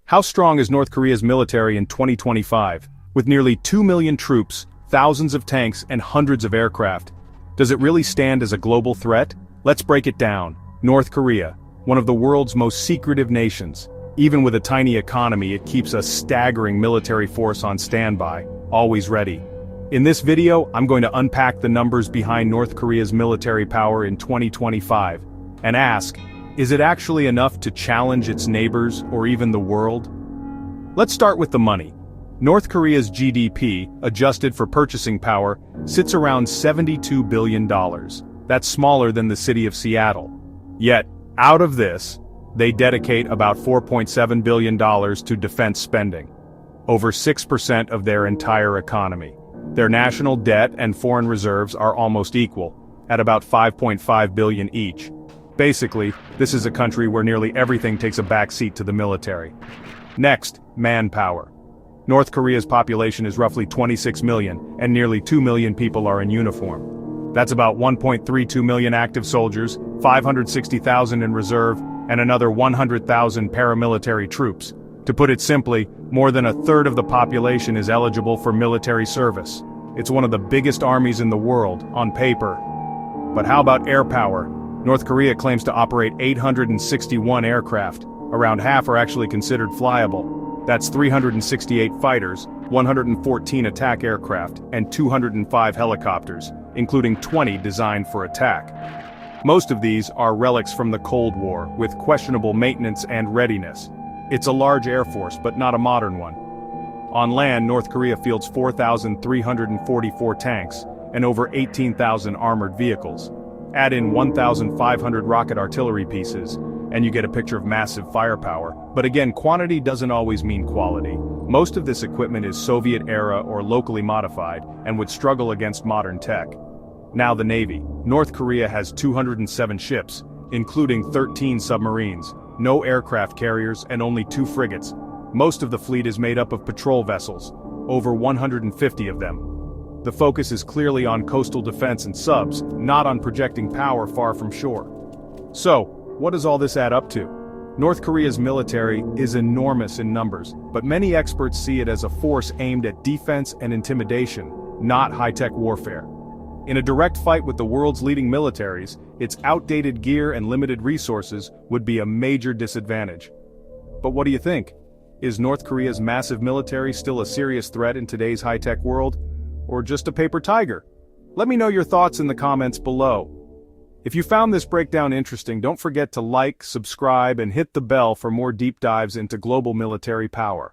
How strong is North Korea's military in 2025? With nearly 2 million troops, thousands of tanks, and hundreds of aircraft. Does it really stand as a global threat? Let's break it down. North Korea, one of the world's most secretive nations. Even with a tiny economy, it keeps a staggering military force on standby, always ready. In this video, I'm going to unpack the numbers behind North Korea's military power in 2025, and ask, is it actually enough to challenge its neighbors or even the world? Let's start with the money. North Korea's GDP, adjusted for purchasing power, sits around $72 billion. That's smaller than the city of Seattle. Yet, out of this, they dedicate about $4.7 billion to defense spending. Over 6% of their entire economy. Their national debt and foreign reserves are almost equal, at about $5.5 billion each. Basically, this is a country where nearly everything takes a backseat to the military. Next, manpower. North Korea's population is roughly 26 million, and nearly 2 million people are in uniform. That's about 1.32 million active soldiers, 560,000 in reserve, and another 100,000 paramilitary troops. To put it simply, more than a third of the population is eligible for military service. It's one of the biggest armies in the world, on paper. But how about air power? North Korea claims to operate 861 aircraft. Around half are actually considered flyable. That's 368 fighters, 114 attack aircraft, and 205 helicopters, including 20 designed for attack. Most of these are relics from the Cold War, with questionable maintenance and readiness. It's a large air force, but not a modern one. On land, North Korea fields 4,344 tanks, and over 18,000 armored vehicles. Add in 1,500 rocket artillery pieces, and you get a picture of massive firepower. But again, quantity doesn't always mean quality. Most of this equipment is Soviet-era or locally modified, and would struggle against modern tech. Now the Navy. North Korea has 207 ships, including 13 submarines, no aircraft carriers, and only 2 frigates. Most of the fleet is made up of patrol vessels, over 150 of them. The focus is clearly on coastal defense and subs, not on projecting power far from shore. So, what does all this add up to? North Korea's military is enormous in numbers, but many experts see it as a force aimed at defense and intimidation, not high-tech warfare. In a direct fight with the world's leading militaries, its outdated gear and limited resources would be a major disadvantage. But what do you think? Is North Korea's massive military still a serious threat in today's high-tech world? Or just a paper tiger? Let me know your thoughts in the comments below. If you found this breakdown interesting, don't forget to like, subscribe, and hit the bell for more deep dives into global military power.